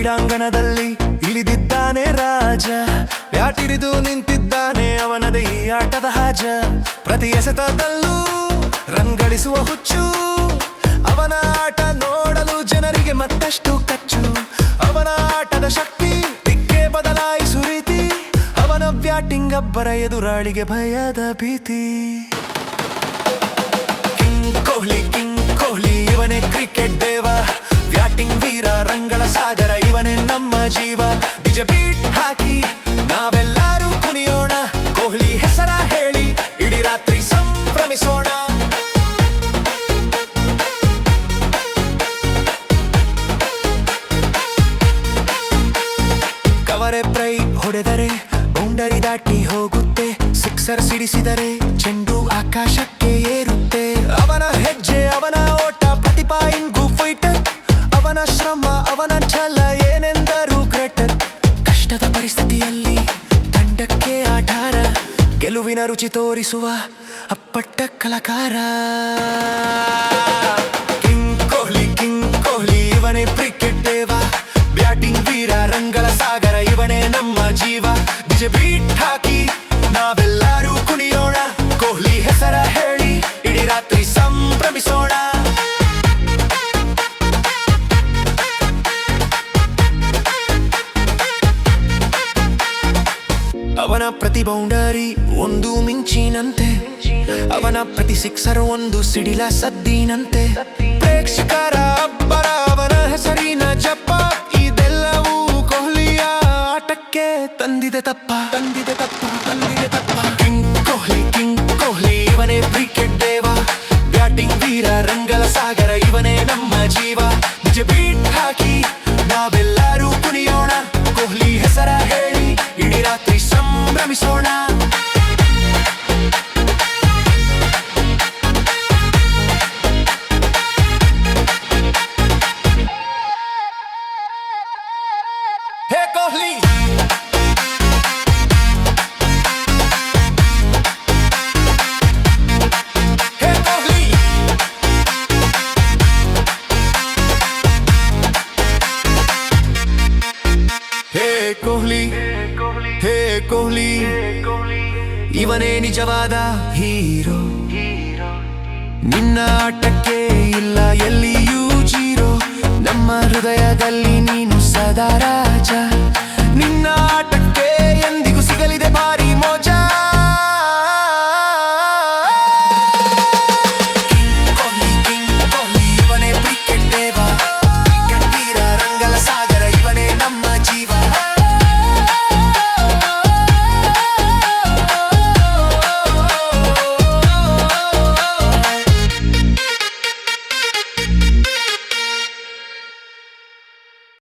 ಕ್ರೀಡಾಂಗಣದಲ್ಲಿ ಇಳಿದಿದ್ದಾನೆ ರಾಜ. ಬ್ಯಾಟಿರಿದು ನಿಂತಿದ್ದಾನೆ ಅವನದೇ ಈ ಆಟದ ಹಾಜ. ಪ್ರತಿ ಎಸೆತದಲ್ಲೂ ರನ್ ಗಳಿಸುವ ಹುಚ್ಚು. ಅವನ ಆಟ ನೋಡಲು ಜನರಿಗೆ ಮತ್ತಷ್ಟು ಕಚ್ಚು. ಅವನ ಆಟದ ಶಕ್ತಿ ದಿಕ್ಕೆ ಬದಲಾಯಿಸು ರೀತಿ. ಅವನ ಬ್ಯಾಟಿಂಗ್ ಅಬ್ಬರ ಎದುರಾಳಿಗೆ ಭಯದ ಭೀತಿ. ಕಿಂಗ್ ಕೊಹ್ಲಿ ಇವನೇ ಕ್ರಿಕೆಟ್ ದೇವ. ಬ್ಯಾಟಿಂಗ್ ವೀರ ರಂಗಳ ಸಾಗರ ಇವನೇ ನಮ್ಮ ಜೀವ. ನಿಜ ಬೀಟ್ ಹಾಕಿ ನಾವೆಲ್ಲರೂ ಕುಣಿಯೋಣ. ಕೊಹ್ಲಿ ಹೆಸರ ಹೇಳಿ ಇಡೀ ರಾತ್ರಿ ಸಂಭ್ರಮಿಸೋಣ. ಕವರೆ ಪ್ರೈ ಹೊಡೆದರೆ ಬೌಂಡರಿ ದಾಟಿ ಹೋಗುತ್ತೆ. ಸಿಕ್ಸರ್ ಸಿಡಿಸಿದರೆ ಚೆಂಡು ಆಕಾಶಕ್ಕೆ ಏರುತ್ತೆ. ಅವನ ಹೆಜ್ಜೆ ಅವನ ಓಟ ಪ್ರತಿ ಪಾಯಿಂಟ್ಗೂ ಫೈಟರ್. ಅವನ ಶ್ರಮ ಅವನ ಛಲ ಏನೆಂದರೂ ಗ್ರೇಟರ್. ಕಷ್ಟದ ಪರಿಸ್ಥಿತಿಯಲ್ಲಿ ತಂಡಕ್ಕೆ ಆಧಾರ. ಗೆಲುವಿನ ರುಚಿ ತೋರಿಸುವ ಅಪ್ಪಟ್ಟ ಕಲಾಕಾರ. ಕಿಂಗ್ ಕೊಹ್ಲಿ ಇವನೇ ಕ್ರಿಕೆಟ್ ದೇವ. ಬ್ಯಾಟಿಂಗ್ ವೀರ ರಂಗಳ ಸಾಗರ ಇವನೇ ನಮ್ಮ ಜೀವ. ನಿಜ ಬೀಟ್ ಹಾಕಿ ನಾವೆಲ್ಲರೂ ಕುಣಿಯೋಣ. ಕೊಹ್ಲಿ ಹೆಸರ ಹೇಳಿ ಇಡೀ ರಾತ್ರಿ ಸಂಭ್ರಮಿಸೋಣ. ಅವನ ಪ್ರತಿ ಬೌಂಡರಿ ಒಂದು ಮಿಂಚಿನಂತೆ. ಅವನ ಪ್ರತಿ ಸಿಕ್ಸರ್ ಒಂದು ಸಿಡಿಲ ಸದ್ದಿನಂತೆ. ಪ್ರೇಕ್ಷಕರ ಅಬ್ಬರ ಅವನ ಹೆಸರಿನ ಜಪ. ಇದೆಲ್ಲವೂ ಕೊಹ್ಲಿಯ ಆಟಕ್ಕೆ ತಂದಿದೆ ತಪ್ಪ. ಕಿಂಗ್ ಕೊಹ್ಲಿ ಇವನೇ ಕ್ರಿಕೆಟ್ ದೇವ. ಬ್ಯಾಟಿಂಗ್ ವೀರ ರಂಗಲ ಸಾಗರ ಇವನೇ ನಮ್ಮ ಜೀವ. ನಿಜ ಬೀಟ್ ಹಾಕಿ ನಾವೆಲ್ಲರೂ ಕುಣಿಯೋಣ. ಕೊಹ್ಲಿ ಹೆಸರ ಹೇಳಿ ಇಡೀ ರಾತ್ರಿ ಸಂಭ್ರಮಿಸೋಣ. ಹೇ ಕೊಹ್ಲಿ ಹೇ ಕೊಹ್ಲಿ ಇವನೇ ನಿಜವಾದ ಹೀರೋ. ನಿನ್ನ ಆಟಕ್ಕೆ ಇಲ್ಲ ಎಲ್ಲಿಯೂ ಜೀರೋ. ನಮ್ಮ ಹೃದಯದಲ್ಲಿ ನೀನು ಸದಾ ರಾಜ.